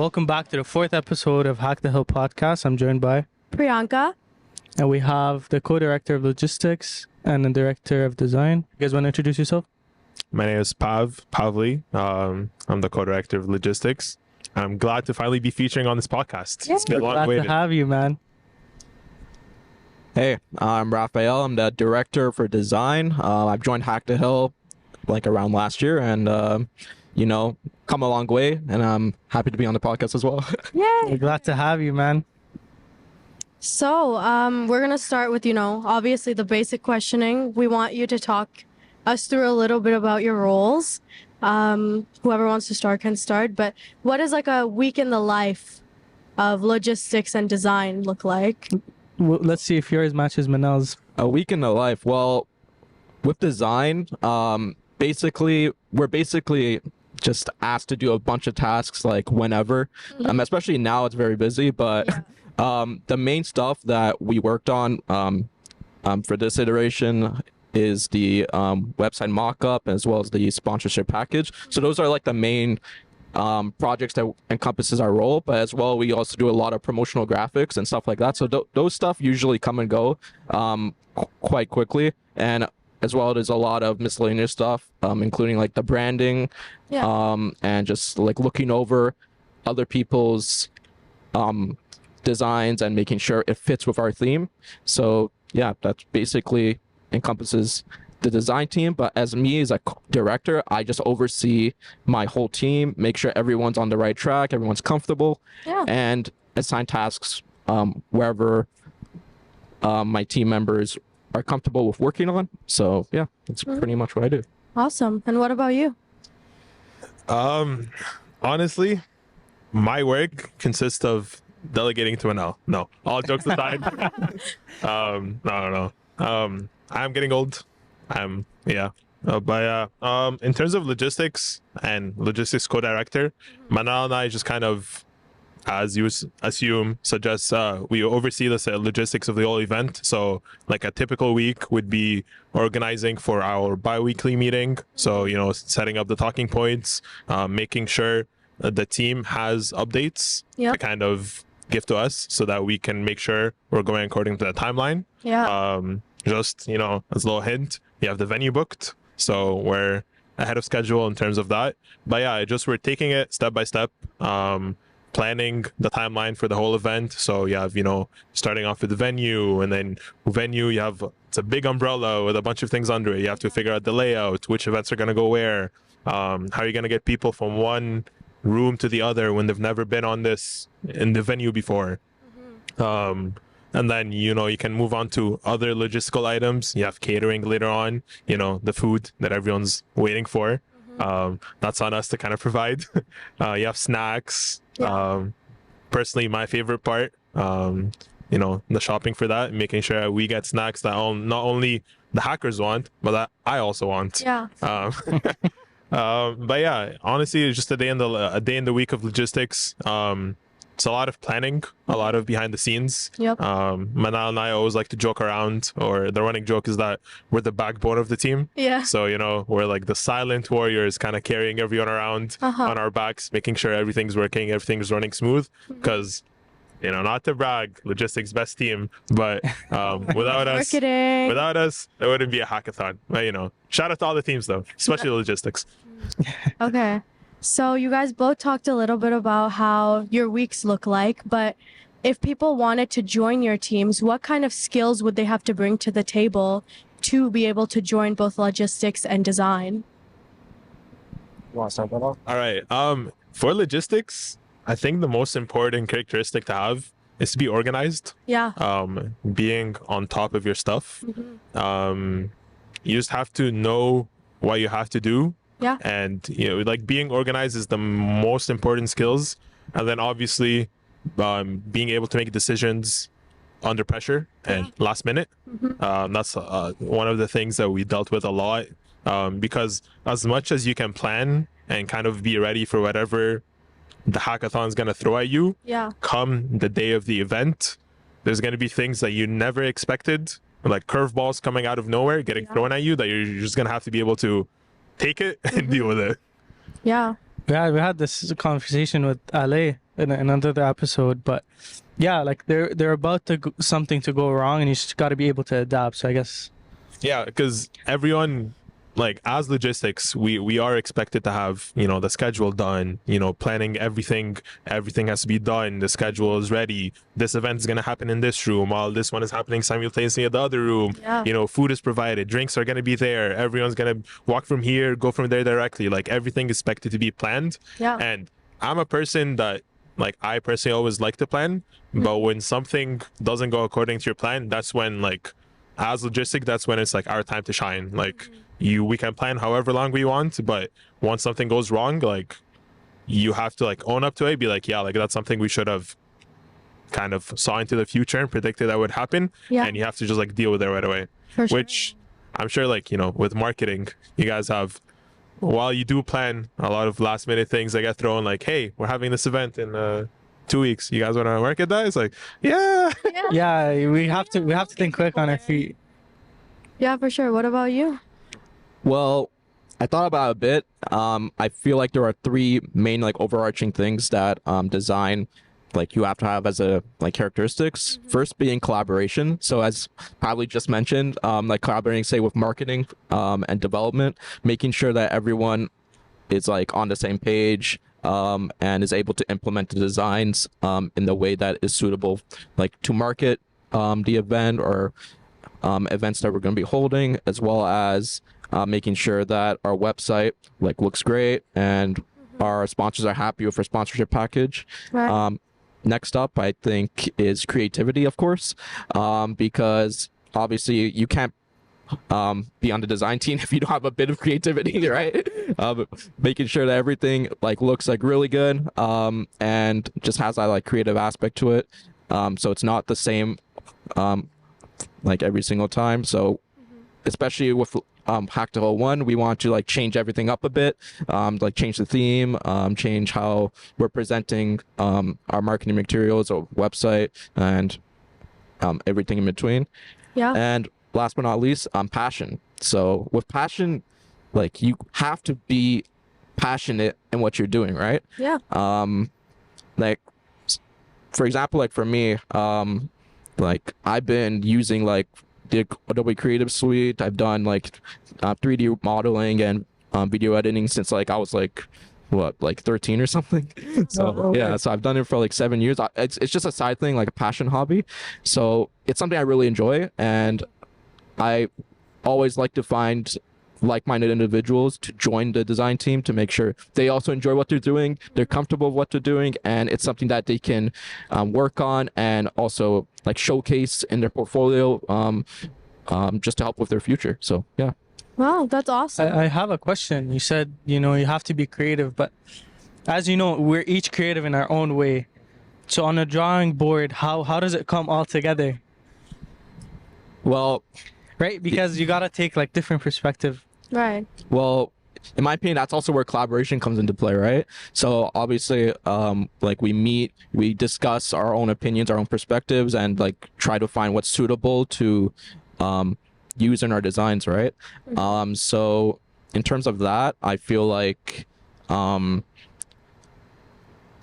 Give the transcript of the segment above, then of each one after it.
Welcome back to the fourth episode of Hack the Hill podcast. I'm joined by Priyanka. and we have the co-director of logistics and the director of design. You guys want to introduce yourself? My name is Pavly. I'm the co-director of logistics. I'm glad to finally be featuring on this podcast. Yeah. It's been long Glad to waited. have you, man. Hey, I'm Rafael. I'm the director for design. I've joined Hack the Hill like around last year and, come a long way. And I'm happy to be on the podcast as well. We're Yay! glad to have you, man. So, we're gonna start with, obviously the basic questioning. We want you to talk us through a little bit about your roles. Whoever wants to start can start. But what does like a week in the life of logistics and design look like? Let's see if yours matches Manel's. A week in the life. Well, with design, we're basically just asked to do a bunch of tasks like whenever. Especially now it's very busy, but the main stuff that we worked on for this iteration is the website mock-up as well as the sponsorship package. So those are like the main projects that encompasses our role, but as well we also do a lot of promotional graphics and stuff like that. So those stuff usually come and go quite quickly, and as well there's a lot of miscellaneous stuff, including like the branding, and just like looking over other people's designs and making sure it fits with our theme. So yeah, that's basically encompasses the design team. But as me as a director, I just oversee my whole team, make sure everyone's on the right track, everyone's comfortable, and assign tasks wherever my team members are comfortable with working on. So yeah, that's pretty much what I do. Awesome. And what about you? Honestly, my work consists of delegating to an L. No, all jokes aside. No. I'm getting old. In terms of logistics and logistics co-director, Manal and I just kind of, as you assume, suggest we oversee the logistics of the whole event. So like a typical week would be organizing for our bi-weekly meeting. So, setting up the talking points, making sure the team has updates to kind of give to us so that we can make sure we're going according to the timeline. Just, as a little hint, you have the venue booked, so we're ahead of schedule in terms of that. But yeah, we're taking it step by step, planning the timeline for the whole event. So you have, starting off with the venue, and then venue, it's a big umbrella with a bunch of things under it. You have to figure out the layout, which events are going to go where, how are you going to get people from one room to the other when they've never been in the venue before. And then, you can move on to other logistical items. You have catering later on, the food that everyone's waiting for. That's on us to kind of provide. You have snacks. Personally, my favorite part, the shopping for that, making sure we get snacks that not only the hackers want, but that I also want. But yeah, honestly, it's just a day in the week of logistics. It's a lot of planning, a lot of behind the scenes. Manal and I always like to joke around, or the running joke is that we're the backbone of the team. So, we're like the silent warriors, kind of carrying everyone around on our backs, making sure everything's working, everything's running smooth. Because, not to brag, logistics best team, but without us, it wouldn't be a hackathon. But, shout out to all the teams though, especially logistics. Okay. So you guys both talked a little bit about how your weeks look like, but if people wanted to join your teams, what kind of skills would they have to bring to the table to be able to join both logistics and design? You want to start that off? All right. For logistics, I think the most important characteristic to have is to be organized. Being on top of your stuff. You just have to know what you have to do. And being organized is the most important skills. And then obviously being able to make decisions under pressure and last minute. That's one of the things that we dealt with a lot, because as much as you can plan and kind of be ready for whatever the hackathon is going to throw at you, come the day of the event, there's going to be things that you never expected, like curveballs coming out of nowhere, getting thrown at you, that you're just going to have to be able to take it and deal with it. Yeah. We had this conversation with Ale in another episode, but yeah, like they're about to something to go wrong, and you just got to be able to adapt. So I guess Yeah, because everyone, like as logistics, we are expected to have, you know, the schedule done, you know, planning everything. Everything has to be done. The schedule is ready. This event is gonna happen in this room, while this one is happening simultaneously in the other room. Yeah. You know, food is provided, drinks are gonna be there. Everyone's gonna walk from here, go from there directly. Like everything is expected to be planned. Yeah. And I'm a person that, like, I personally always like to plan, but when something doesn't go according to your plan, that's when, like, as logistic, that's when it's like our time to shine. Like we can plan however long we want, but once something goes wrong, like you have to like own up to it, be like, yeah, like that's something we should have kind of saw into the future and predicted that would happen. Yeah. And you have to just like deal with it right away. For sure. Which I'm sure, like, you know, with marketing, you guys have, while you do plan a lot of last minute things that get thrown, like, hey, we're having this event in 2 weeks, you guys want to market that? It's like, yeah. yeah, we have to think quick on our feet. Yeah, for sure. What about you? Well, I thought about it a bit. I feel like there are three main like overarching things that design like you have to have as a like characteristics. First being collaboration. So as Pavly just mentioned, like collaborating say with marketing and development, making sure that everyone is like on the same page and is able to implement the designs in the way that is suitable like to market the event or events that we're going to be holding, as well as making sure that our website like looks great and our sponsors are happy with our sponsorship package. Right. Next up, I think, is creativity, of course, because obviously you can't be on the design team if you don't have a bit of creativity, right? Making sure that everything like looks like really good and just has that like creative aspect to it. So it's not the same like every single time. So especially with Hack to Hole 1, we want to like change everything up a bit, like change the theme, change how we're presenting our marketing materials or website and everything in between. Yeah. And last but not least, passion. So with passion, like you have to be passionate in what you're doing, right? Yeah. Like for example, like for me, like I've been using like the Adobe Creative Suite. I've done like 3D modeling and video editing since like I was like what, like 13 or something. So yeah, so I've done it for like 7 years. It's just a side thing, like a passion hobby. So it's something I really enjoy, and I always like to find like-minded individuals to join the design team to make sure they also enjoy what they're doing, they're comfortable with what they're doing, and it's something that they can work on and also like showcase in their portfolio just to help with their future. So yeah. Wow, that's awesome. I have a question. You said, you know, you have to be creative, but as you know, we're each creative in our own way. So on a drawing board, how does it come all together? Well, Right? Because you gotta take like different perspective. Right. well, in my opinion, that's also where collaboration comes into play, right? So obviously, like we meet, we discuss our own opinions, our own perspectives, and like try to find what's suitable to use in our designs, right? So in terms of that, I feel like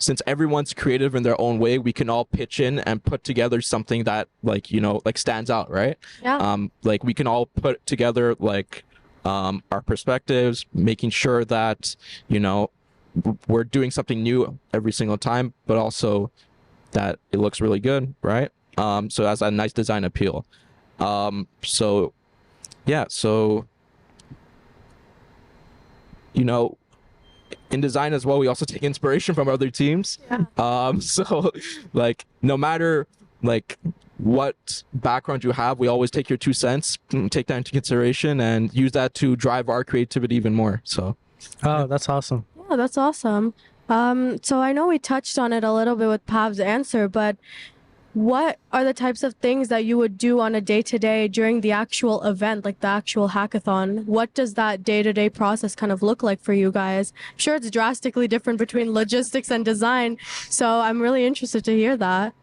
since everyone's creative in their own way, we can all pitch in and put together something that like, you know, like stands out, right? Yeah. Like we can all put together like our perspectives, making sure that, you know, we're doing something new every single time, but also that it looks really good, right? So it has a nice design appeal. So yeah, so you know, in design as well, we also take inspiration from other teams. Yeah. So like no matter like what background you have, we always take your 2 cents, take that into consideration, and use that to drive our creativity even more. So Oh, that's awesome. Yeah, that's awesome. So I know we touched on it a little bit with Pav's answer, but what are the types of things that you would do on a day-to-day during the actual event, like the actual hackathon? What does that day-to-day process kind of look like for you guys? Sure, it's drastically different between logistics and design, so I'm really interested to hear that.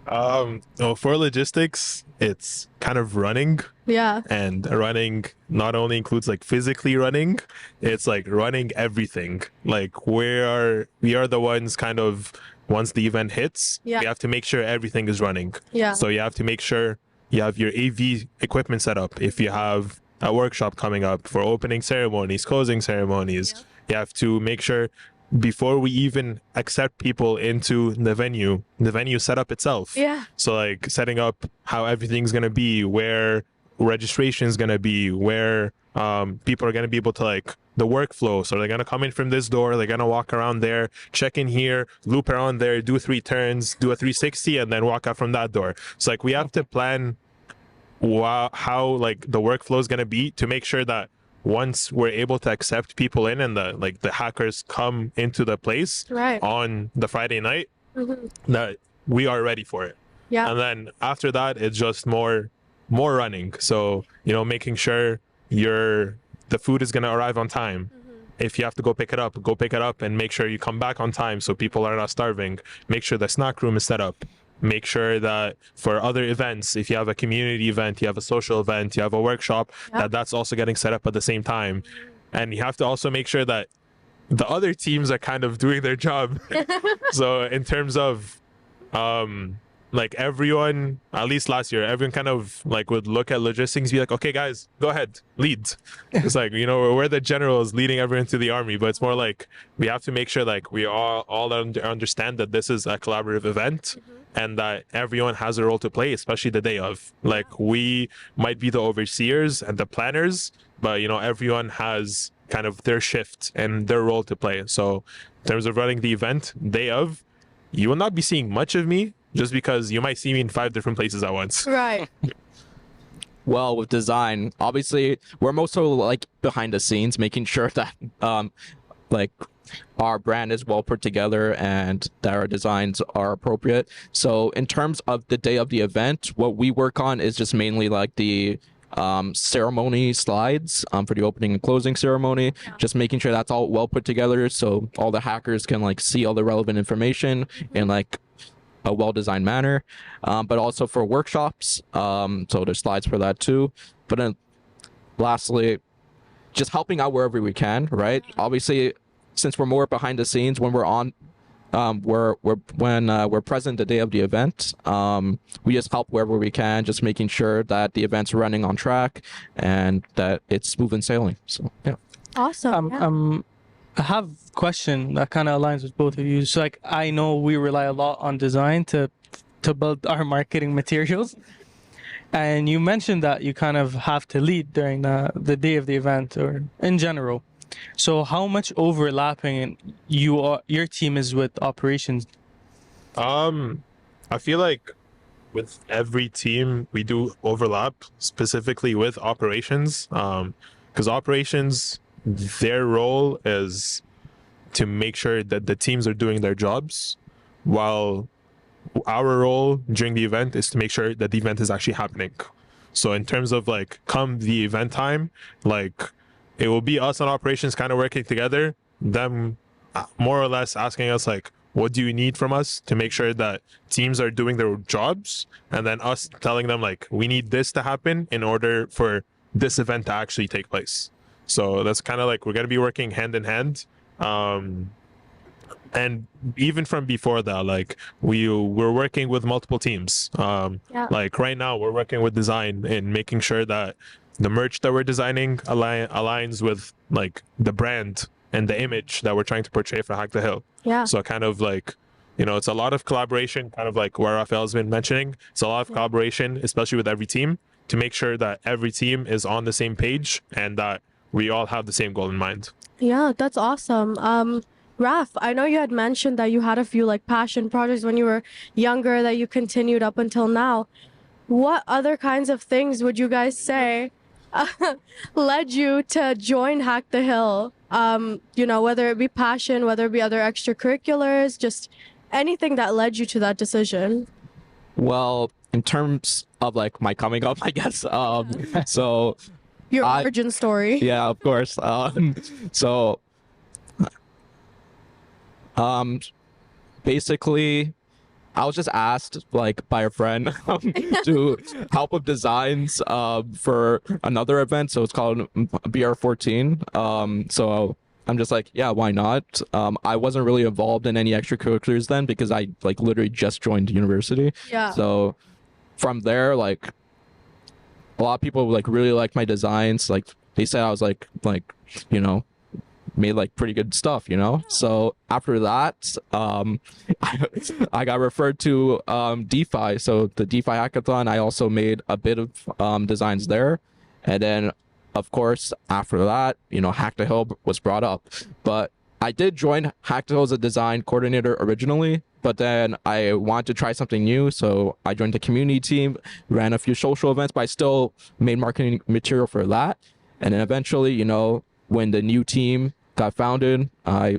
Well, for logistics, it's kind of running, Yeah. and running not only includes like physically running, it's like running everything. Like we are the ones kind of once the event hits, Yeah. we have to make sure everything is running. Yeah. So you have to make sure you have your AV equipment set up. If you have a workshop coming up for opening ceremonies, closing ceremonies, you have to make sure before we even accept people into the venue setup itself. Yeah. So like setting up how everything's gonna be, where registration is gonna be, where people are gonna be able to like the workflow. So they're gonna come in from this door, they're gonna walk around there, check in here, loop around there, do 3 turns, do a 360, and then walk out from that door. So like we have to plan how like the workflow is gonna be to make sure that once we're able to accept people in and the hackers come into the place Right. on the Friday night, that we are ready for it. Yeah. And then after that, it's just more running. So, you know, making sure the food is going to arrive on time. If you have to go pick it up and make sure you come back on time so people are not starving. Make sure the snack room is set up. Make sure that for other events, if you have a community event, you have a social event, you have a workshop, that's also getting set up at the same time. And you have to also make sure that the other teams are kind of doing their job. So in terms of like everyone, at least last year, everyone kind of like would look at logistics, be like, okay guys, go ahead, lead. It's like, you know, we're the generals leading everyone to the army, but it's more like we have to make sure like we all understand that this is a collaborative event and that everyone has a role to play, especially the day of. Like we might be the overseers and the planners, but you know, everyone has kind of their shift and their role to play. So in terms of running the event day of, you will not be seeing much of me just because you might see me in 5 different places at once. Right. Well, with design, obviously we're mostly like behind the scenes, making sure that like our brand is well put together and that our designs are appropriate. So in terms of the day of the event, what we work on is just mainly like the ceremony slides for the opening and closing ceremony, just making sure that's all well put together so all the hackers can like see all the relevant information in like a well-designed manner, but also for workshops, so there's slides for that too. But then lastly, just helping out wherever we can, right? Obviously, since we're more behind the scenes, when we're on we're present the day of the event, we just help wherever we can, just making sure that the event's running on track and that it's smooth and sailing. So yeah. Awesome. Yeah. I have a question that kind of aligns with both of you. So like I know we rely a lot on design to build our marketing materials. And you mentioned that you kind of have to lead during the day of the event or in general. So how much overlapping your team is with operations? I feel like with every team we do overlap, specifically with operations, because operations, their role is to make sure that the teams are doing their jobs, while our role during the event is to make sure that the event is actually happening. So in terms of like come the event time, like it will be us and operations kind of working together, them more or less asking us like, what do you need from us to make sure that teams are doing their jobs, and then us telling them like, we need this to happen in order for this event to actually take place. So that's kind of like we're going to be working hand in hand. And even from before that, like we're working with multiple teams. Like right now we're working with design and making sure that the merch that we're designing aligns with like the brand and the image that we're trying to portray for Hack the Hill. Yeah. So kind of like, you know, it's a lot of collaboration, kind of like what Rafael's been mentioning. It's a lot of collaboration, especially with every team, to make sure that every team is on the same page and that we all have the same goal in mind. Yeah, that's awesome. Raf, I know you had mentioned that you had a few like passion projects when you were younger that you continued up until now. What other kinds of things would you guys say led you to join Hack the Hill? You know, whether it be passion, whether it be other extracurriculars, just anything that led you to that decision. Well, in terms of like my coming up, I guess. So Your origin story. yeah, of course. Basically, I was just asked like by a friend to help with designs for another event. So it's called BR14. So I'm just like, yeah, why not? I wasn't really involved in any extracurriculars then because I like literally just joined university. Yeah. So from there, like a lot of people like really liked my designs. Like they said I was you know, made like pretty good stuff, you know. So after that, I got referred to DeFi. So the DeFi hackathon, I also made a bit of designs there, and then of course after that, you know, Hack the Hill was brought up. But I did join Hack the Hill as a design coordinator originally, but then I wanted to try something new, so I joined the community team, ran a few social events, but I still made marketing material for that. And then eventually, you know, when the new team got founded, I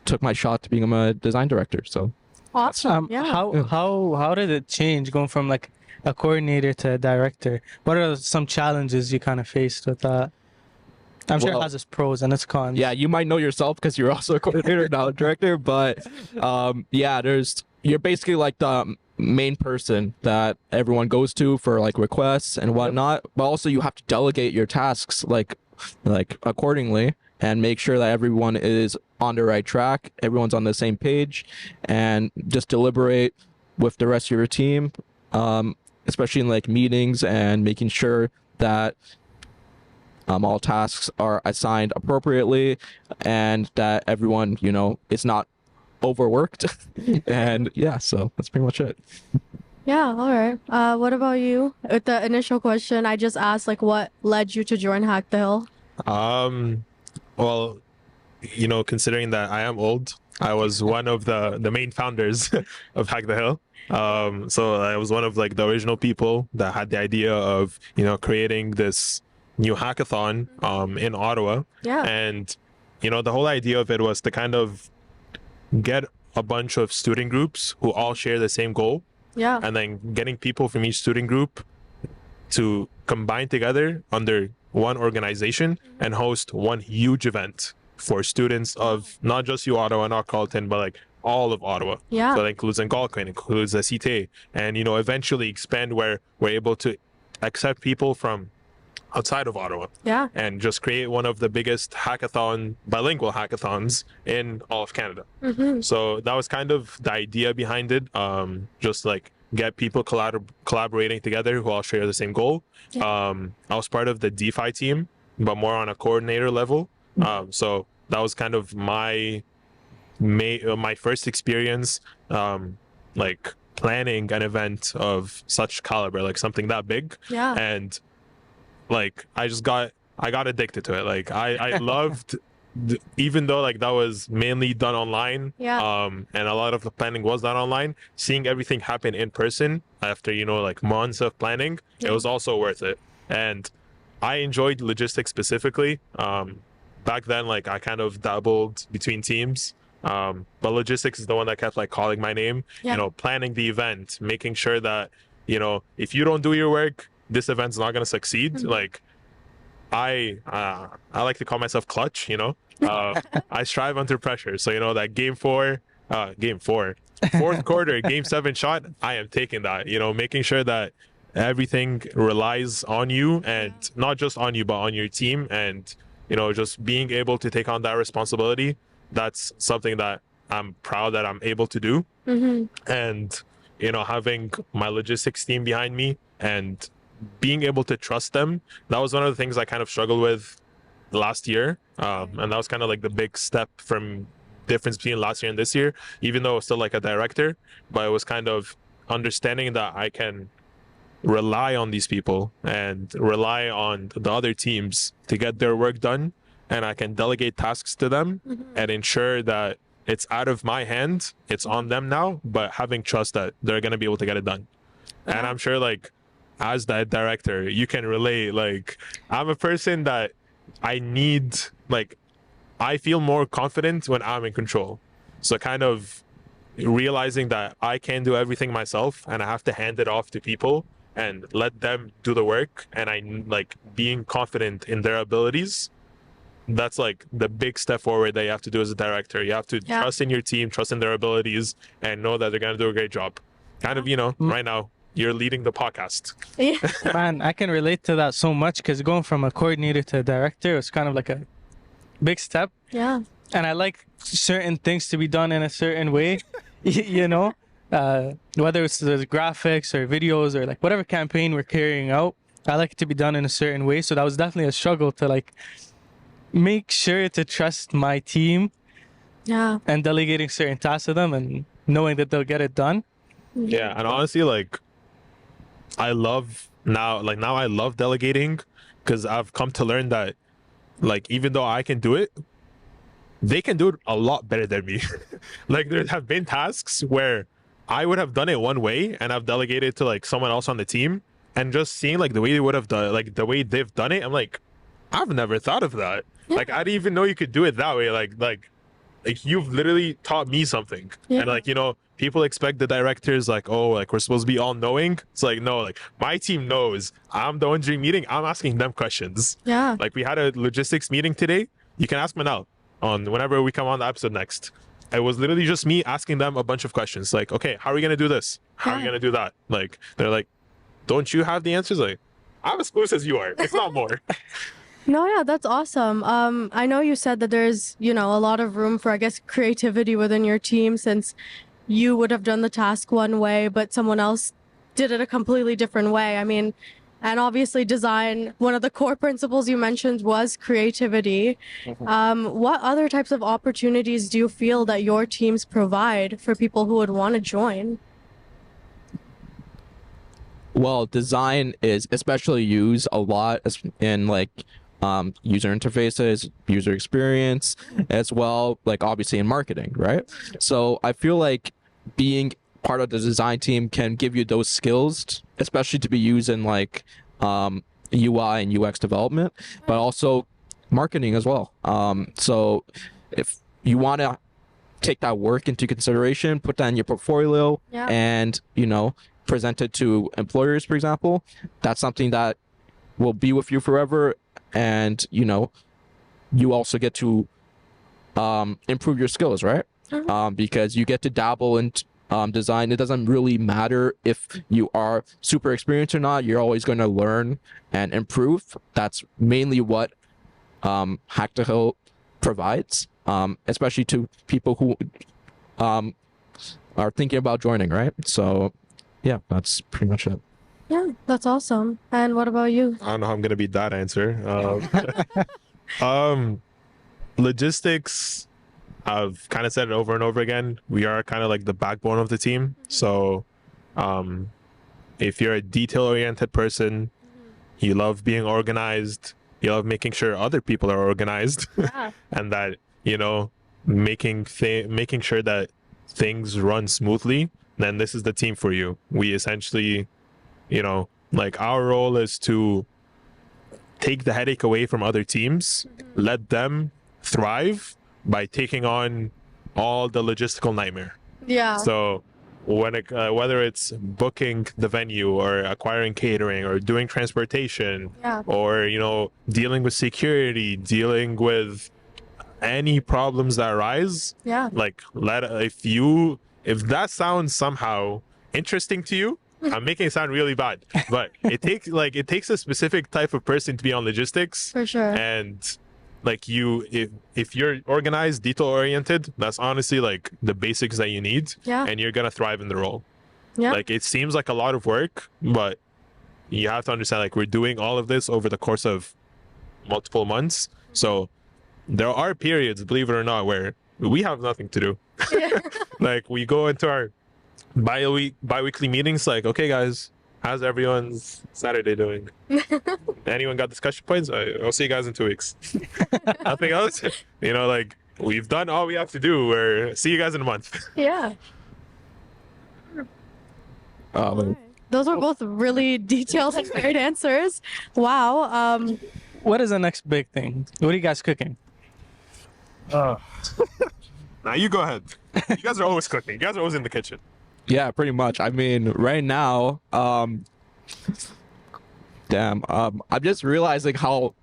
took my shot to become a design director. So Awesome. Yeah. How did it change going from like a coordinator to a director? What are some challenges you kind of faced with that? I'm sure it Well, has its pros and its cons. yeah, you might know yourself because you're also a coordinator, not a director. But yeah, you're basically like the main person that everyone goes to for like requests and whatnot. But also you have to delegate your tasks like accordingly and make sure that everyone is on the right track, everyone's on the same page, and just deliberate with the rest of your team, especially in like meetings, and making sure that all tasks are assigned appropriately and that everyone, you know, is not overworked. And yeah, so that's pretty much it. Yeah. All right. What about you? With the initial question, I just asked like, what led you to join Hack the Hill? Well, you know, considering that I am old, I was one of the main founders of Hack the Hill. So I was one of like the original people that had the idea of, you know, creating this new hackathon in Ottawa. Yeah. And, you know, the whole idea of it was to kind of get a bunch of student groups who all share the same goal, Yeah. and then getting people from each student group to combine together under one organization and host one huge event for students of not just U Ottawa, not Carleton, but like all of Ottawa. Yeah. So that includes Algonquin, includes the CTA, and, you know, eventually expand where we're able to accept people from outside of Ottawa, Yeah. and just create one of the biggest bilingual hackathons in all of Canada. Mm-hmm. So that was kind of the idea behind it. Just like get people collaborating together who all share the same goal. I was part of the DeFi team, but more on a coordinator level. So that was kind of my first experience, like planning an event of such caliber, like something that big. Yeah. And like I got addicted to it. Like I loved even though like that was mainly done online, Yeah. and a lot of the planning was done online, seeing everything happen in person after, you know, like months of planning, it was also worth it. And I enjoyed logistics specifically. Back then, like I kind of dabbled between teams, but logistics is the one that kept like calling my name. Yeah. You know, planning the event, making sure that, you know, if you don't do your work, this event's not going to succeed. Like I like to call myself clutch, you know. I strive under pressure. So, you know, that game four, fourth quarter, game 7 shot, I am taking that, you know, making sure that everything relies on you, and not just on you, but on your team. And, you know, just being able to take on that responsibility, that's something that I'm proud that I'm able to do. And, you know, having my logistics team behind me and being able to trust them, that was one of the things I kind of struggled with last year, and that was kind of like the big step from difference between last year and this year, even though I was still like a director. But it was kind of understanding that I can rely on these people and rely on the other teams to get their work done, and I can delegate tasks to them and ensure that it's out of my hand, it's on them now, but having trust that they're going to be able to get it done. And I'm sure like as that director, you can relate. Like I'm a person that I need, like, I feel more confident when I'm in control. So kind of realizing that I can't do everything myself and I have to hand it off to people and let them do the work, and I like being confident in their abilities. That's like the big step forward that you have to do as a director. You have to trust in your team, trust in their abilities, and know that they're going to do a great job. Kind of, you know, right now you're leading the podcast. Man, I can relate to that so much, because going from a coordinator to a director, it's kind of like big step. Yeah. And I like certain things to be done in a certain way, you know, whether it's the graphics or videos or like whatever campaign we're carrying out. I like it to be done in a certain way. So that was definitely a struggle to like make sure to trust my team Yeah. and delegating certain tasks to them and knowing that they'll get it done. Yeah, and honestly, like I love now I love delegating because I've come to learn that like even though I can do it, they can do it a lot better than me. Like there have been tasks where I would have done it one way and I've delegated to like someone else on the team, and just seeing like the way they would have done, like the way they've done it, I'm like, I've never thought of that. Like I didn't even know you could do it that way. Like you've literally taught me something. Yeah. And like, you know, people expect the directors like, oh, like we're supposed to be all knowing. It's like, no, like my team knows. I'm the one during meeting, I'm asking them questions. Yeah. Like we had a logistics meeting today. You can ask Manal on whenever we come on the episode next. It was literally just me asking them a bunch of questions. Like, okay, how are we gonna do this? How are we Yeah. gonna do that? Like they're like, don't you have the answers? Like, I'm as close as you are. It's not more. No, yeah, that's awesome. I know you said that there's, you know, a lot of room for, I guess, creativity within your team, since you would have done the task one way, but someone else did it a completely different way. I mean, and obviously design, one of the core principles you mentioned was creativity. What other types of opportunities do you feel that your teams provide for people who would want to join? Well, design is especially used a lot in like user interfaces, user experience, as well, like obviously in marketing, right? So I feel like being part of the design team can give you those skills, especially to be used in like UI and UX development, but also marketing as well. So if you want to take that work into consideration, put that in your portfolio, Yeah. and you know, present it to employers, for example, that's something that will be with you forever. And you know, you also get to improve your skills, right? Because you get to dabble in design. It doesn't really matter if you are super experienced or not. You're always going to learn and improve. That's mainly what Hack to Hill provides, especially to people who are thinking about joining, right? So yeah, that's pretty much it. Yeah, that's awesome. And what about you? I don't know how I'm gonna beat that answer. Logistics, I've kind of said it over and over again. We are kind of like the backbone of the team. So, if you're a detail-oriented person, you love being organized. You love making sure other people are organized, Yeah. and that you know, making sure that things run smoothly. Then this is the team for you. We essentially, you know, like our role is to take the headache away from other teams, let them thrive by taking on all the logistical nightmare. Yeah. So when it, whether it's booking the venue or acquiring catering or doing transportation, Yeah. or you know, dealing with security, dealing with any problems that arise, Yeah. like if that sounds somehow interesting to you, I'm making it sound really bad, but it takes a specific type of person to be on logistics. For sure. And like if you're organized, detail oriented, that's honestly like the basics that you need. Yeah. And you're gonna thrive in the role. Yeah. Like it seems like a lot of work, but you have to understand like we're doing all of this over the course of multiple months. So there are periods, believe it or not, where we have nothing to do. Like we go into our bi-weekly meetings like, okay guys, how's everyone's Saturday doing? Anyone got discussion points? I'll see you guys in 2 weeks. Nothing else. You know, like we've done all we have to do. See you guys in a month. Yeah. Um, Those were both really detailed and great answers. Wow. What is the next big thing? What are you guys cooking? Now you go ahead. You guys are always cooking. You guys are always in the kitchen. Yeah, pretty much. I mean, right now, I'm just realizing how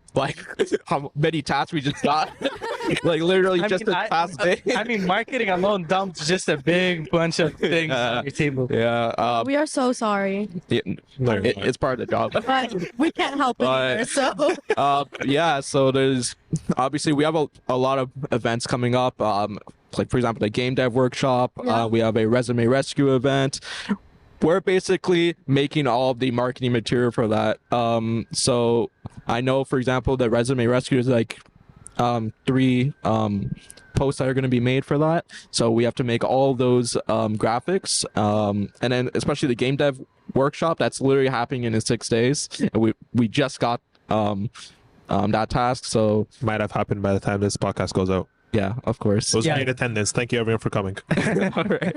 many tasks we just got. like literally I just mean, the past day. I mean, marketing alone dumps just a big bunch of things on your table. Yeah, We are so sorry, No, it's part of the job. but we can't help it But- either. So Yeah, so there's obviously we have a lot of events coming up. Like for example, the game dev workshop. Yeah. We have a resume rescue event. We're basically making all of the marketing material for that. So I know, for example, the resume rescue is like 3 posts that are going to be made for that. So we have to make all those graphics, and then especially the game dev workshop that's literally happening in 6 days. And we just got that task. So might have happened by the time this podcast goes out. yeah, of course. Those Yeah. in attendance. Thank you everyone for coming. All right.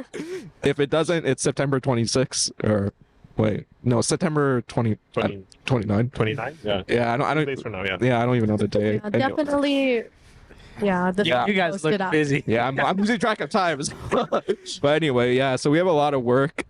If it doesn't, it's September 26th or wait, no, September 29. 29? Yeah. Yeah, I 2 days don't. from now, yeah. Yeah, I don't even know the day. yeah, Anyway. definitely. Yeah, You guys look busy. Yeah, I'm losing track of times. But anyway, yeah, so we have a lot of work.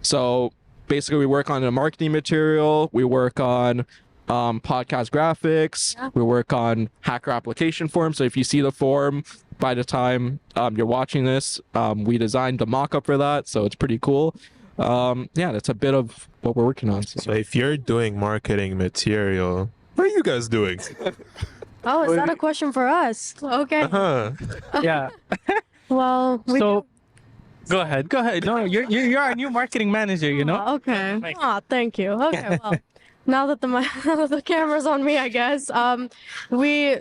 So basically we work on the marketing material, we work on podcast graphics, Yeah. we work on hacker application forms. So if you see the form by the time you're watching this, we designed the mock-up for that, so it's pretty cool. Yeah, that's a bit of what we're working on. So if you're doing marketing material, what are you guys doing? Oh, is that a question for us? Okay. Huh. Yeah. Well, we So go ahead. Go ahead. No, you're our new marketing manager. You know. Oh, okay. Thanks. Oh, thank you. Okay, well, now that the camera's on me, I guess, we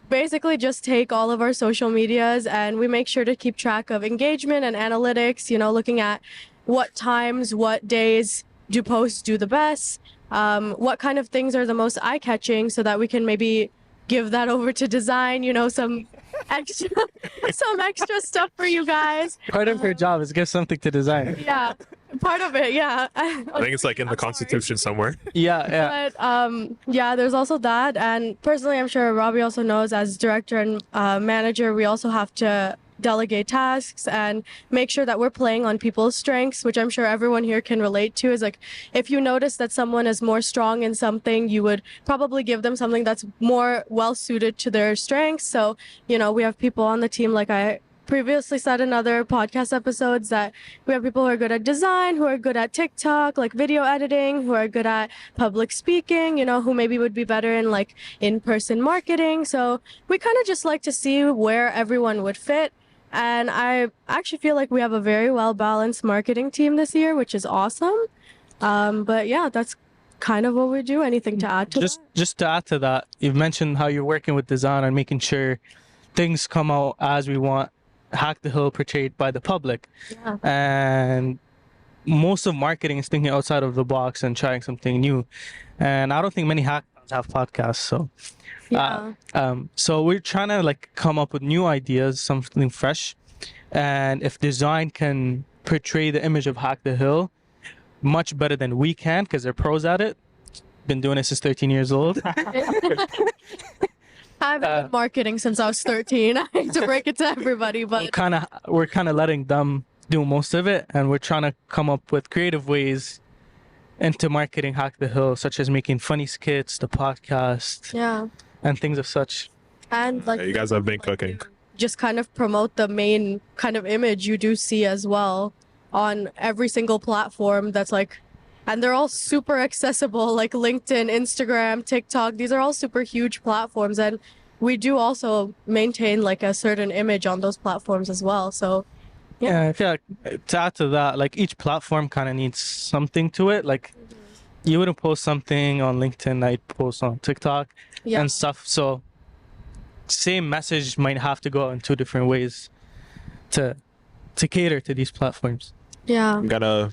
basically just take all of our social medias and we make sure to keep track of engagement and analytics, you know, looking at what times, what days do posts do the best, what kind of things are the most eye-catching so that we can maybe give that over to design, you know, some extra stuff for you guys. Part of her job is give something to design. Yeah, part of it, yeah. I think it's like in the Constitution somewhere. Yeah, yeah. But yeah, there's also that, and personally, I'm sure Rabih also knows as director and manager, we also have to delegate tasks and make sure that we're playing on people's strengths, which I'm sure everyone here can relate to. Is like if you notice that someone is more strong in something, you would probably give them something that's more well suited to their strengths. So you know, we have people on the team, like I previously said in other podcast episodes, that we have people who are good at design, who are good at TikTok, like video editing, who are good at public speaking, you know, who maybe would be better in like in-person marketing. So we kind of just like to see where everyone would fit. And I actually feel like we have a very well-balanced marketing team this year, which is awesome. But yeah, that's kind of what we do. Anything to add to Just to add to that, you've mentioned how you're working with design and making sure things come out as we want. Hack the Hill portrayed by the public. Yeah. And most of marketing is thinking outside of the box and trying something new. And I don't think many hackathons have podcasts, so Yeah. so we're trying to like come up with new ideas, something fresh. And if design can portray the image of Hack the Hill much better than we can, because they're pros at it. Been doing it since 13 years old. I've been marketing since I was 13. I hate to break it to everybody, but we're kind of letting them do most of it, and we're trying to come up with creative ways into marketing Hack the Hill, such as making funny skits, the podcast, yeah. and things of such. And like Yeah, you guys have been cooking. just kind of promote the main kind of image you do see as well on every single platform that's like, and they're all super accessible, like LinkedIn, Instagram, TikTok. These are all super huge platforms, and we do also maintain like a certain image on those platforms as well. So Yeah, I feel like to add to that, like each platform kind of needs something to it. Like you wouldn't post something on LinkedIn, I'd post on TikTok yeah, and stuff. So same message might have to go out in two different ways to cater to these platforms. yeah, I'm gonna,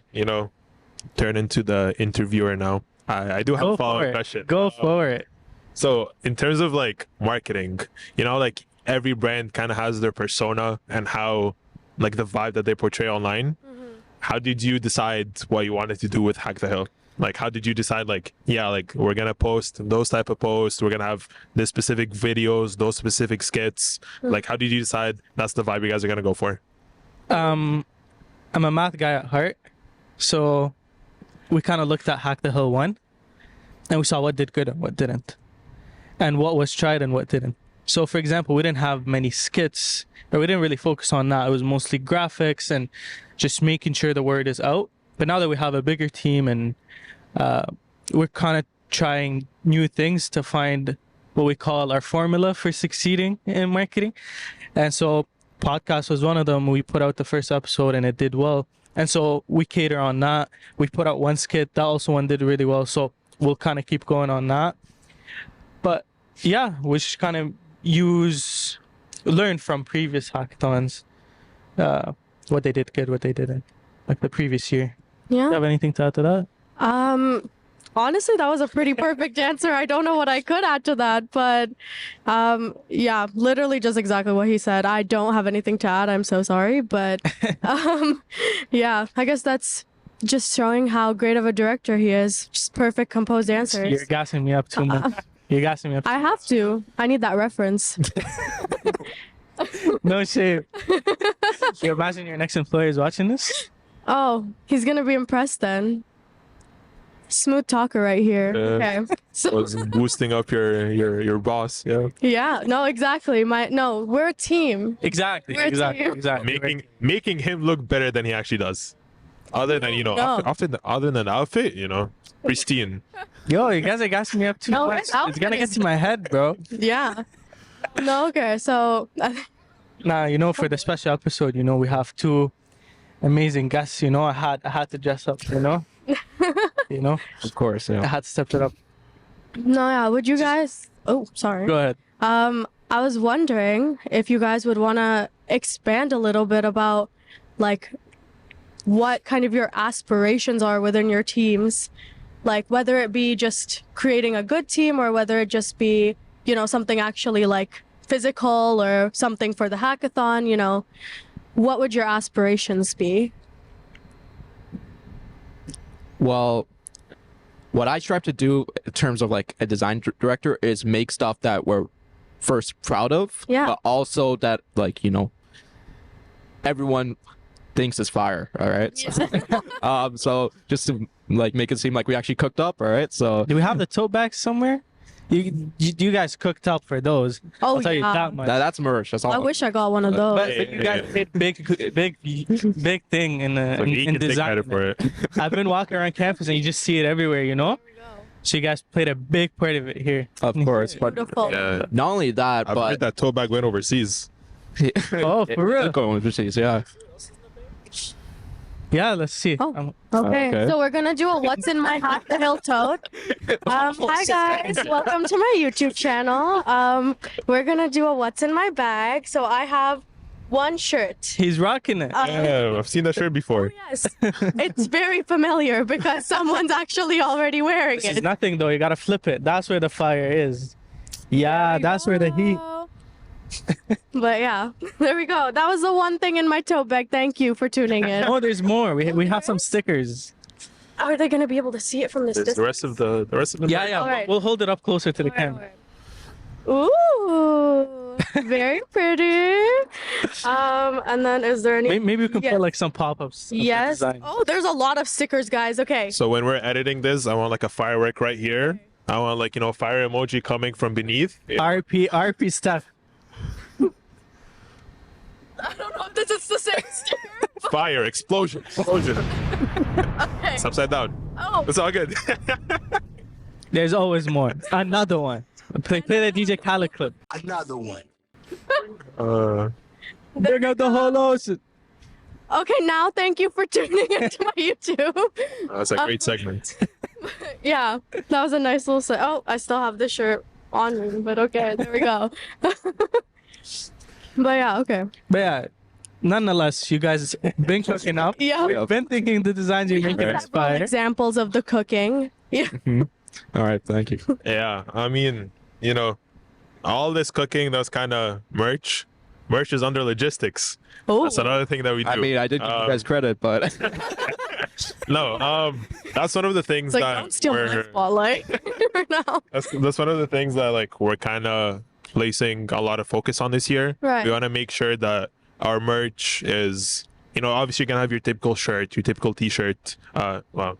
turn into the interviewer now. I do have Go a follow-up for it. question. Go for it. So in terms of like marketing, like every brand kind of has their persona and how like the vibe that they portray online. How did you decide what you wanted to do with Hack the Hill? Like, how did you decide like we're going to post those type of posts. We're going to have this specific videos, those specific skits. Like, how did you decide that's the vibe you guys are going to go for? I'm a math guy at heart. So we kind of looked at Hack the Hill 1 and we saw what did good and what didn't. And what was tried and what didn't. So, for example, we didn't have many skits, or we didn't really focus on that. It was mostly graphics and just making sure the word is out. But now that we have a bigger team and we're kind of trying new things to find what we call our formula for succeeding in marketing. And so podcast was one of them. We put out the first episode and it did well. And so we cater on that. We put out one skit. That also one did really well. So we'll kind of keep going on that. But yeah, we just kind of learn from previous hackathons, what they did good, what they didn't, like the previous year. Yeah. Do you have anything to add to that? Honestly, that was a pretty perfect answer. I don't know what I could add to that, but yeah, literally just exactly what he said. I don't have anything to add. I'm so sorry, but yeah, I guess that's just showing how great of a director he is. Just perfect composed answers. You're gassing me up too much. You're gassing me up. I have to. I need that reference. No shame. You imagine your next employer is watching this? Oh, he's gonna be impressed then. Smooth talker right here. Okay. So Was boosting up your boss. Yeah. yeah, no, exactly. We're a team. Exactly. We're a team. Exactly. Making him look better than he actually does. Other than No. other than outfit, pristine. Yo, you guys are gassing me up too No, much. his outfit It's gonna get is- to my head, bro. Yeah. No, okay. So Nah, for the special episode, we have two amazing guests. I had to dress up. Of course, I yeah. had to step it up. no, yeah. Would you guys? Oh, sorry. Go ahead. I was wondering if you guys would want to expand a little bit about, like, what kind of your aspirations are within your teams, like whether it be just creating a good team or whether it just be, something actually like physical or something for the hackathon. What would your aspirations be? Well, what I strive to do in terms of like a design director is make stuff that we're first proud of, Yeah. but also that everyone thinks is fire. All right. So just to like make it seem like we actually cooked up. All right. So Do we have the tote bags somewhere? You guys cooked up for those. Oh, I'll tell you yeah. that much. that's merch. That's all. I wish I got one of those. But you guys did big thing in So he in can take design. credit for it. I've been walking around campus and you just see it everywhere. So you guys played a big part of it here. Of course, but Beautiful. Yeah. not only that, I've but heard that tote bag went overseas. Oh, for real? Going overseas, yeah. Yeah, let's see. Oh. Okay, Okay. so we're gonna do a what's in my hat the hill toad. Hi guys, welcome to my YouTube channel. We're gonna do a what's in my bag. So I have one shirt. He's rocking it. Yeah, I've seen that shirt before. Yes, it's very familiar because someone's actually already wearing This is it. nothing though. You gotta flip it. That's where the fire is. Yeah, that's where the heat. But yeah, there we go. That was the one thing in my tote bag. Thank you for tuning in. Oh, there's more. We have some stickers. Are they gonna be able to see it from this There's distance? the rest of the Yeah. All right. We'll hold it up closer to the camera. Ooh, very pretty. And then is there any? Maybe we can Yes. put like some pop-ups. of the Yes. design. Oh, there's a lot of stickers, guys. Okay. So when we're editing this, I want like a firework right here. I want like fire emoji coming from beneath. RP stuff. I don't know if this is the same sticker. Fire explosion. Okay. It's upside down. Oh, It's all good. There's always more. Another one. Play the DJ Khaled clip. Another one. Bring up the whole ocean. okay. Now, thank you for tuning into my YouTube. That's a great segment. Yeah, that was a nice little set. Oh, I still have this shirt on me, but okay, there we go. But yeah, okay. But yeah, nonetheless, you guys been cooking up. Yeah. We've been thinking the designs you're making Several inspire. examples of the cooking. Yeah. All right, thank you. Yeah, I mean, all this cooking, that's kind of merch. Merch is under logistics. Oh. That's another thing that we do. I mean, I did give you guys credit, but No, that's one of the things It's like, that don't steal my we're, spotlight right now. that's one of the things that like we're kind of placing a lot of focus on this year. Right. We want to make sure that our merch is, obviously you're gonna have your typical shirt, your typical t-shirt,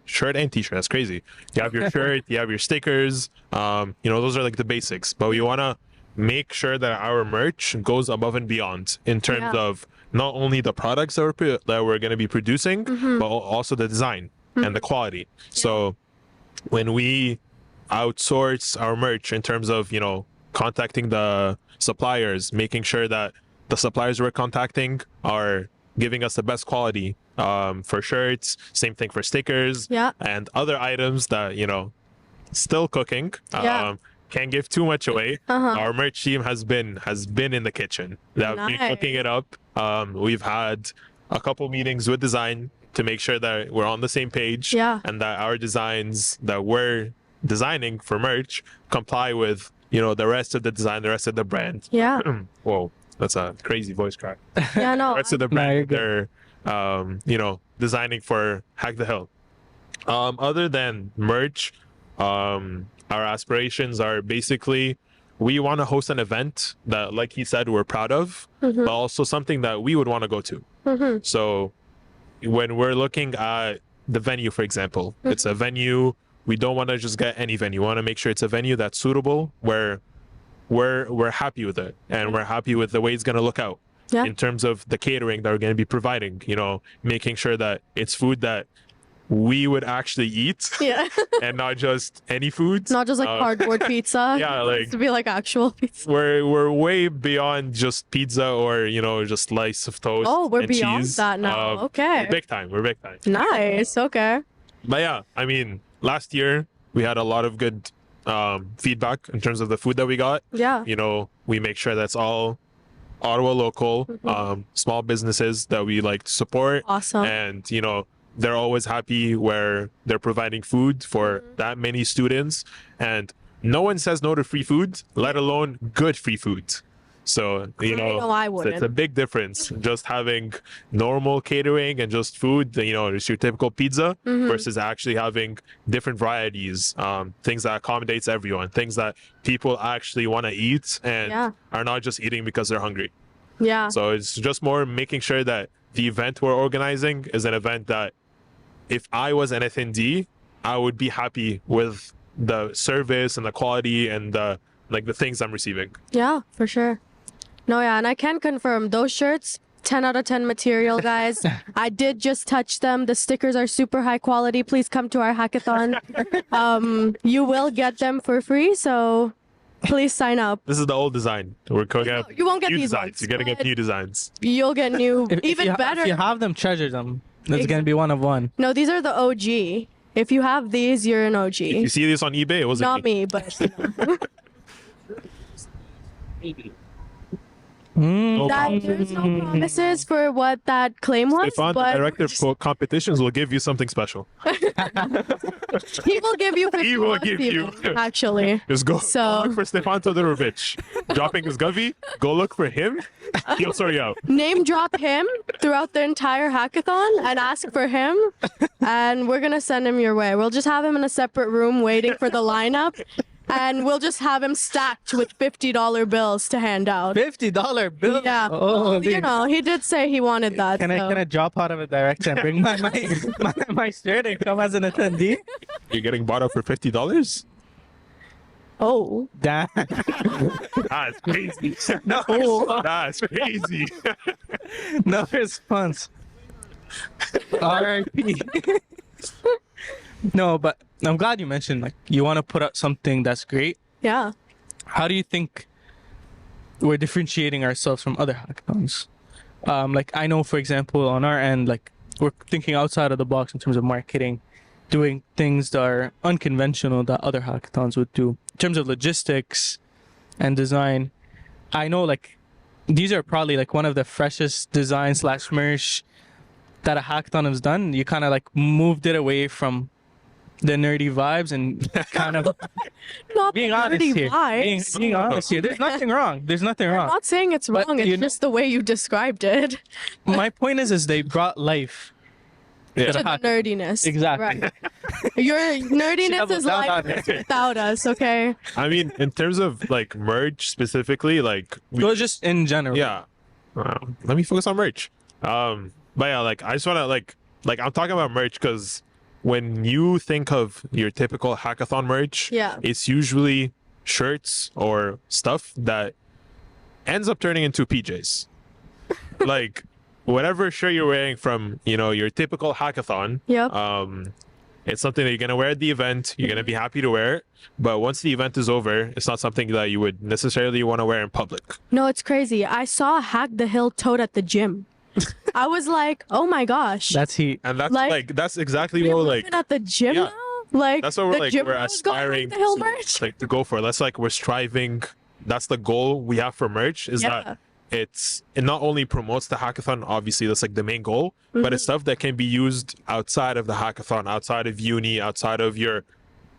shirt and t-shirt. That's crazy. You have your shirt, you have your stickers. Those are like the basics. But we wanna make sure that our merch goes above and beyond in terms Yeah. of not only the products that we're going to be producing, but also the design and the quality. So when we outsource our merch in terms of, contacting the suppliers, making sure that the suppliers we're contacting are giving us the best quality for shirts, same thing for stickers Yeah. and other items that, still cooking. Yeah. Can't give too much away. Our merch team has been in the kitchen. They've been cooking it up. We've had a couple meetings with design to make sure that we're on the same page, Yeah. and that our designs that we're designing for merch comply with, the rest of the design, the rest of the brand. Yeah. Whoa, that's a crazy voice crack. Yeah, no. The rest of the No, you're brand they're designing for Hack the Hill. Other than merch, our aspirations are basically we want to host an event that, like he said, we're proud of, but also something that we would want to go to. So when we're looking at the venue, for example, it's a venue. We don't want to just get any venue. We want to make sure it's a venue that's suitable, where we're happy with it, and we're happy with the way it's going to look out. Yeah. In terms of the catering that we're going to be providing, making sure that it's food that we would actually eat Yeah. and not just any food. Not just like cardboard pizza. Yeah, It like needs to be like actual pizza. we're way beyond just pizza or just slice of toast. Oh, we're and beyond cheese. that now. Okay. We're big time. We're big time. Nice. Okay. But yeah, I mean, last year we had a lot of good feedback in terms of the food that we got. Yeah. We make sure that's all Ottawa local, small businesses that we like to support. Awesome. And they're always happy where they're providing food for that many students, and no one says no to free food, let alone good free food. So know I it's wouldn't. a big difference just having normal catering and just food, just your typical pizza, versus actually having different varieties, things that accommodates everyone, things that people actually want to eat and Yeah. are not just eating because they're hungry. Yeah. So it's just more making sure that the event we're organizing is an event that if I was an attendee, I would be happy with the service and the quality and the things I'm receiving. Yeah, for sure. No, yeah, and I can confirm those shirts, 10 out of 10 material, guys. I did just touch them. The stickers are super high quality. Please come to our hackathon. You will get them for free, so please sign up. This is the old design. We're going to You won't get new these designs. ones, You're going to get but new designs. you'll get new, If even you better. If you have them, treasure them. There's going to be one of one. No, these are the OG. If you have these, you're an OG. You see this on eBay? It wasn't Not me, but that there's no promises for what that claim was, Stefan, the but director of competitions, will give you something special. he will give you 50 He will bucks give you. even, actually. Just go So- look for Stefan Todorovic. Dropping his govy, go look for him. He'll sort you out. Name drop him throughout the entire hackathon and ask for him, and we're gonna send him your way. We'll just have him in a separate room waiting for the lineup, and we'll just have him stacked with $50 bills to hand out. $50 bill. Yeah, Oh, you know, he did say he wanted that. Can so. I drop out of a director and bring my shirt and come as an attendee? You're getting bought up for $50? Oh, Damn. That's crazy. No. That's crazy. No response. R.I.P. No, but I'm glad you mentioned you want to put out something that's great. yeah. How do you think we're differentiating ourselves from other hackathons? I know, for example, on our end, we're thinking outside of the box in terms of marketing, doing things that are unconventional that other hackathons would do. In terms of logistics and design, I know these are probably one of the freshest design / merch that a hackathon has done. You kind of moved it away from the nerdy vibes and kind of Not being the honest nerdy here. vibes. Being honest here. There's nothing wrong. There's nothing I'm wrong. not saying it's But wrong. It's you know- just the way you described it. My point is they brought life Yeah. to To the the hack. Nerdiness. Exactly. Right. Your nerdiness Double is down on life it. without us, okay? I mean, in terms of merch specifically, Well, just in general. yeah. Let me focus on merch. But yeah, I just wanna I'm talking about merch because when you think of your typical hackathon merch, Yeah. it's usually shirts or stuff that ends up turning into PJs. Like whatever shirt you're wearing from, you know, your typical hackathon, Yep. it's something that you're gonna wear at the event. You're gonna be happy to wear it, but once the event is over, it's not something that you would necessarily want to wear in public. No, it's crazy. I saw Hack the Hill tote at the gym. I was like, oh my gosh. That's heat. And that's Like, like that's exactly We're what like living at the gym yeah. now? Like, that's what we're the like gym we're bros got Hack aspiring the Hill to, merch? like to go for. That's like we're striving. That's the goal we have for merch. Is Yeah. that it not only promotes the hackathon, obviously that's like the main goal, but it's stuff that can be used outside of the hackathon, outside of uni, outside of your,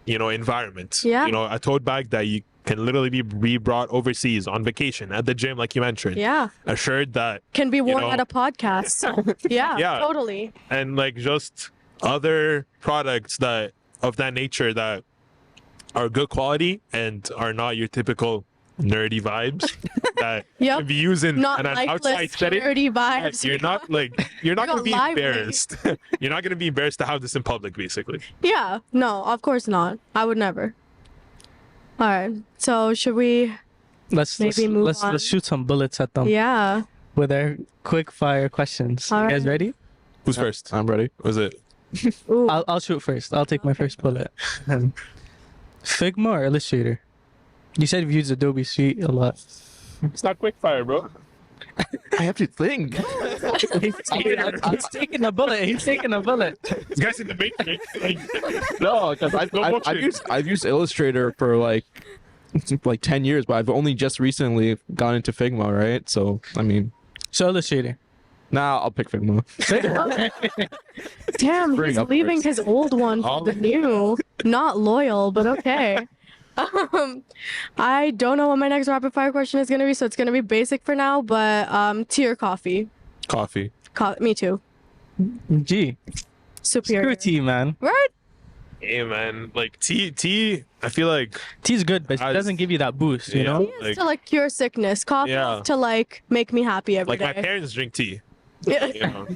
you know, environment. Yeah. You know, a tote bag that you can literally be brought overseas on vacation, at the gym, like you mentioned. Yeah. A shirt that Can be worn know. at a podcast. Yeah, Yeah. totally. and like just other products that of that nature that are good quality and are not your typical nerdy vibes that Yep. can be used in Not an lifeless, outside setting. dirty And vibes. you're not like you're not You're gonna be lively. embarrassed. You're not gonna be embarrassed to have this in public, basically. Yeah, no, of course not. I would never. All right, so should we? Let's Maybe move let's on. shoot some bullets at them Yeah. with our quick fire questions. All You guys right. ready? Who's first? I'm ready. Was it Ooh. I'll shoot first. I'll take my first bullet. Figma or Illustrator? You said you've used Adobe Suite a lot. it's not quick fire, bro. I have to think. He's taking a bullet. He's taking a bullet. This guy's in the matrix. Like, No, because I've used Illustrator for like 10 years, but I've only just recently gone into Figma, right? So I mean, So Illustrator. now I'll pick Figma. Damn, Bring he's up leaving first. his old one for the new. Not loyal, but okay. I don't know what my next rapid fire question is gonna be, so it's gonna be basic for now. But tea or coffee? coffee. Me too. Gee. Superior. Screw tea, man. Right? Hey man, like tea. I feel like Tea's good, but it I- doesn't give you that boost, you Yeah. know? Tea is Like- to like cure sickness. Coffee Yeah. is to like make me happy every like day. my parents drink tea. Yeah. You know?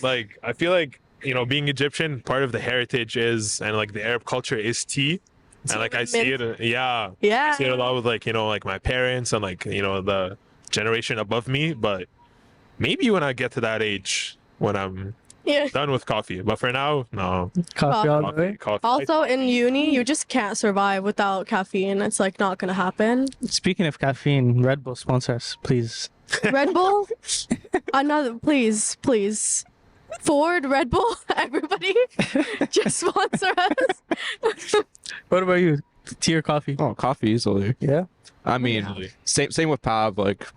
Like I feel like, you know, being Egyptian, part of the heritage is, and like the Arab culture is tea. And like I see it, yeah, Yeah. I see it a lot with like, you know, like my parents and like, you know, the generation above me. But maybe when I get to that age, when I'm Yeah. done with coffee. But for now, no. Coffee all the way. Coffee. Also, in uni, you just can't survive without caffeine. It's like not gonna happen. Speaking of caffeine, Red Bull sponsor us, please. Red Bull, another, please. Ford, Red Bull, everybody, just sponsor us. What about you? Tea or coffee? Oh, coffee easily. Yeah. I mean, Easily. same with Pav. Like,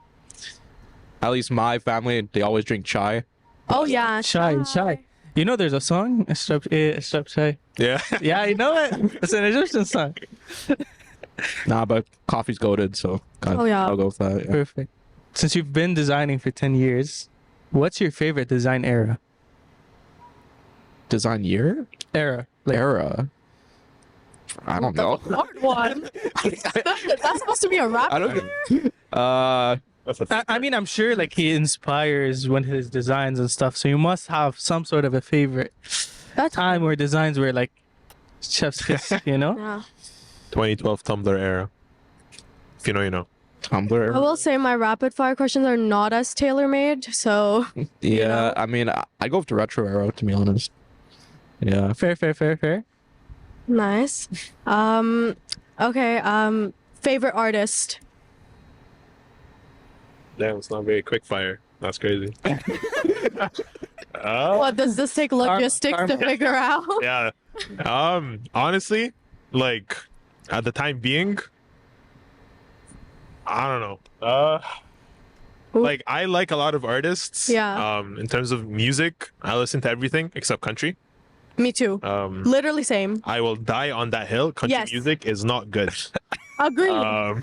at least my family, they always drink chai. Oh yeah, Chai. You know there's a song? Stop Chai. Yeah. Yeah, you know it? It's an Egyptian song. Nah, but coffee's goated, so Oh, yeah. I'll go with that. Yeah. Perfect. Since you've been designing for 10 years, what's your favorite design era? Design year? Era. Like, Era? I don't know. hard one. That's supposed to be a rap. I don't. That's a I mean, I'm sure like he inspires when his designs and stuff. So you must have some sort of a favorite That's time where designs were like chef's kiss, you know? yeah. 2012 Tumblr era. If you know, you know. Tumblr. I will say my rapid fire questions are not as tailor made. So Yeah, know? I mean, I go with the retro era, to be honest. Yeah. Fair. nice. Okay. Favorite artist. Damn, it's not very quick fire. That's crazy. What does this take logistics to karma. figure out? Yeah. Honestly, like at the time being, I don't know. Like I like a lot of artists. Yeah. In terms of music, I listen to everything except country. Me too. Literally same. I will die on that hill. Country Yes. music is not good. Agreed.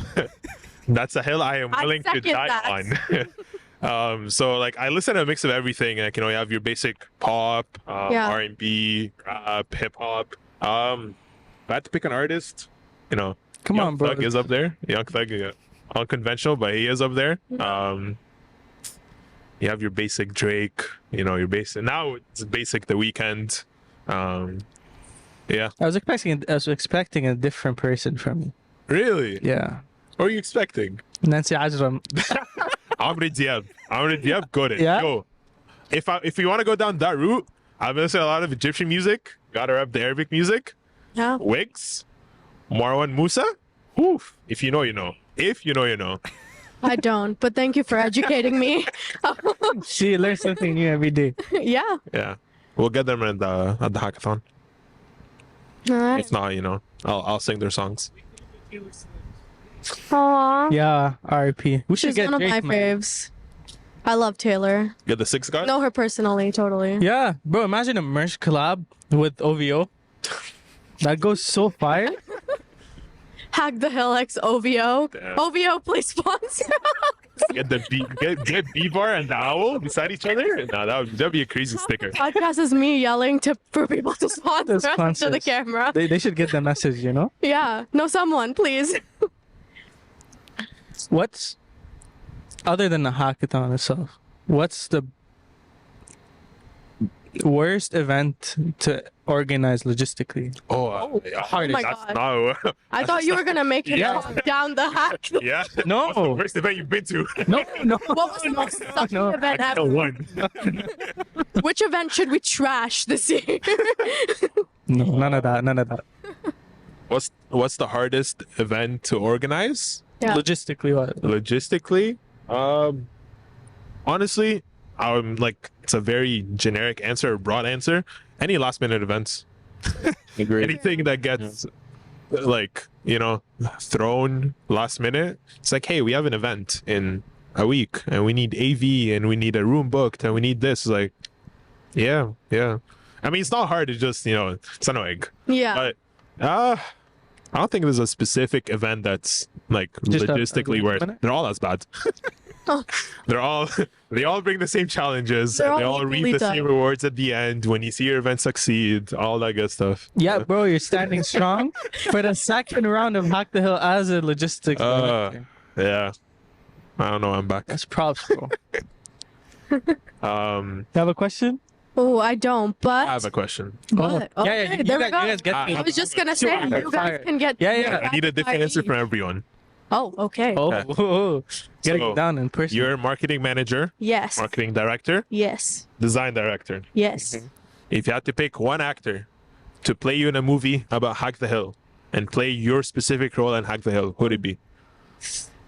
That's a hill I am I willing to second die that. on. So like I listen to a mix of everything. Like, you know, you have your basic pop, Yeah. R&B, rap, hip hop. If I had to pick an artist, you know, Come Young on, bro. Thug is up there. Young Thug, unconventional, but he is up there. You have your basic Drake. You know, your basic. Now it's basic The Weeknd. Yeah. I was expecting a different person from you. Really? Yeah. What are you expecting? Nancy Ajram. Amr Diab, got it. Yeah? Yo, if we want to go down that route, I've been listening to a lot of Egyptian music. Gotta rep the Arabic music. Yeah. Wigs, Marwan Musa. Oof. If you know, you know. If you know, you know. I don't, but thank you for educating me. See, learn something new every day. Yeah. Yeah, we'll get them at the hackathon. All right. If not, you know, I'll sing their songs. Aww. Yeah, RIP. We should She's get one of Drake, my man. faves. I love Taylor. Get the 6 guy. Know her personally, totally. Yeah, bro, imagine a merch collab with OVO. That goes so fire. Hack the Hill X OVO. Damn. OVO, please sponsor. Get the get B bar and the owl beside each other. No, that'd be a crazy sticker. Podcast is me yelling for people to sponsor us to the Sponsors. camera. They should get the message, you know? Yeah. Know someone, please. What's, other than the hackathon itself, what's the worst event to organize logistically? Oh my that's God. not. I thought you were gonna make it Yeah. talk down the hack. Yeah. No. What's the worst event you've been to? No. What was the most sucky no. event Kill ever? one. Which event should we trash this year? No, none of that. What's the hardest event to organize? Yeah. Logistically, what? Logistically, honestly, I'm like, it's a very generic answer, a broad answer. Any last minute events, Agreed. anything that gets like, you know, thrown last minute. It's like, hey, we have an event in a week and we need AV and we need a room booked and we need this. Like, yeah. I mean, it's not hard to just, you know, it's annoying. Yeah. But I don't think there's a specific event that's like Just a logistically worse. minute? They're all as bad. Oh. They all bring the same challenges. They're And they all all reap equally the tough. same rewards at the end when you see your event succeed. All that good stuff. Yeah, bro, you're standing strong for the second round of Hack the Hill as a logistics manager. Yeah. I don't know. I'm back. That's props, bro. You have a question? Oh, I don't, but I have a question. What? Oh. Okay, Yeah, you there we guys go. get I I was just gonna say Fire. you guys can get. Yeah. I need a different answer from everyone. Oh, okay. Oh, Okay. gotta So, get down in person. You're marketing manager, Yes. marketing director, Yes. design director. Yes. If you had to pick one actor to play you in a movie about Hack the Hill and play your specific role in Hack the Hill, who would it be?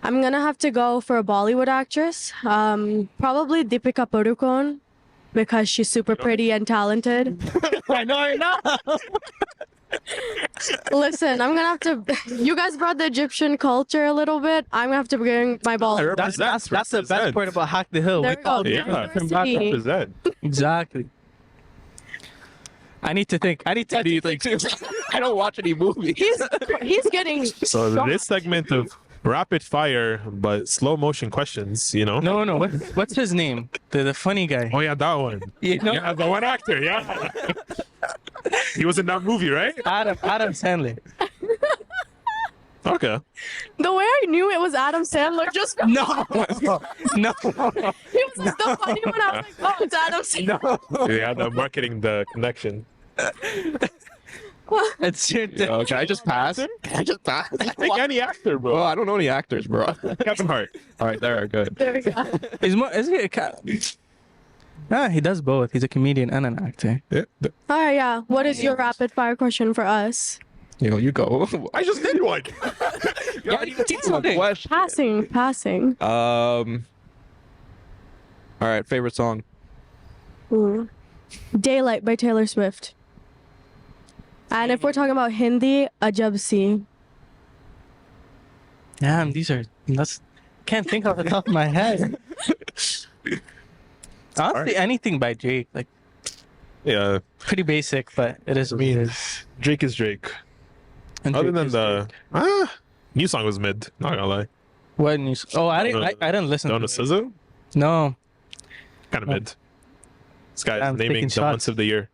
I'm gonna have to go for a Bollywood actress. Probably Deepika Padukone, because she's super pretty and talented. I know. Listen, I'm gonna have to. You guys brought the Egyptian culture a little bit. I'm gonna have to bring my ball. That's the best Represent. part about Hack the Hill. There We we call go. it Yeah. different background. Diversity. Represent. Exactly. I need to think. I don't watch any movies. He's getting. So shocked. this segment of rapid fire but slow motion questions, you know? No. What's his name? The funny guy. Oh yeah, that one. You know? Yeah, the one actor, yeah. He was in that movie, right? Adam Sandler. Okay. The way I knew it was Adam Sandler just No. he was just the funny one. I was like, oh, it's Adam Sandler. Yeah, the marketing, the connection. It's your Oh, can I just pass? Can I just pass? Pick any actor, Bro, bro. I don't know any actors, bro. Kevin Hart. All right, there, good. There we go. Is he a cat? He does both. He's a comedian and an actor. Yeah. All right, yeah. What is your rapid fire question for us? You go. I just did one. Yeah, you did something. Question. Passing. All right, favorite song. Ooh. Daylight by Taylor Swift. And if we're talking about Hindi, Ajab Si. Damn, that's can't think off the top of my head. Honestly, anything by Drake, like Yeah. pretty basic, but it is. I mean, Drake is Drake. And Other Drake than is the new song was mid, not gonna lie. what news? Oh, I didn't listen. Don't know to it. SZA? No, Kind of mid. This guy's I'm naming taking the months shots. of the year.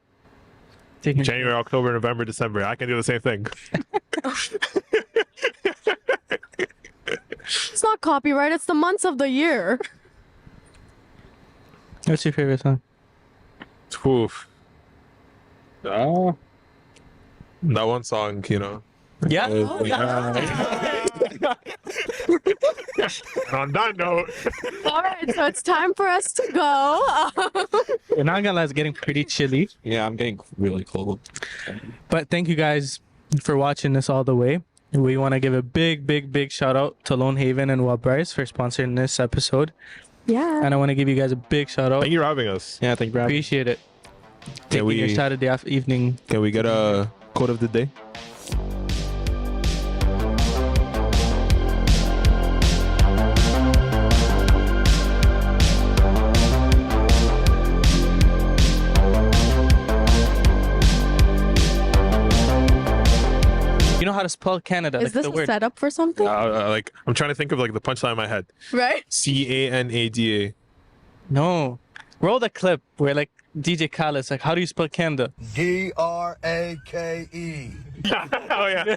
taking January, October, November, December. I can do the same thing. It's not copyright, it's the months of the year. What's your favorite song? Oof. That one song, you know. Yeah. Yeah. On that note, All right, so it's time for us to go. You're not gonna lie, it's getting pretty chilly. Yeah, I'm getting really cold. But thank you guys for watching this all the way. We want to give a big shout out to Lone Haven and Web Bryce for sponsoring this episode. Yeah. And I want to give you guys a big shout out. thank you for having us. Yeah, thank you. Appreciate it. Can Taking your we Saturday evening. can we get a quote of the day? You know how to spell Canada? Is like this the a word. setup for something? Like I'm trying to think of like the punchline in my head. Right? Canada. No. Roll the clip where like DJ Khaled's like, how do you spell Canada? Drake. Oh yeah.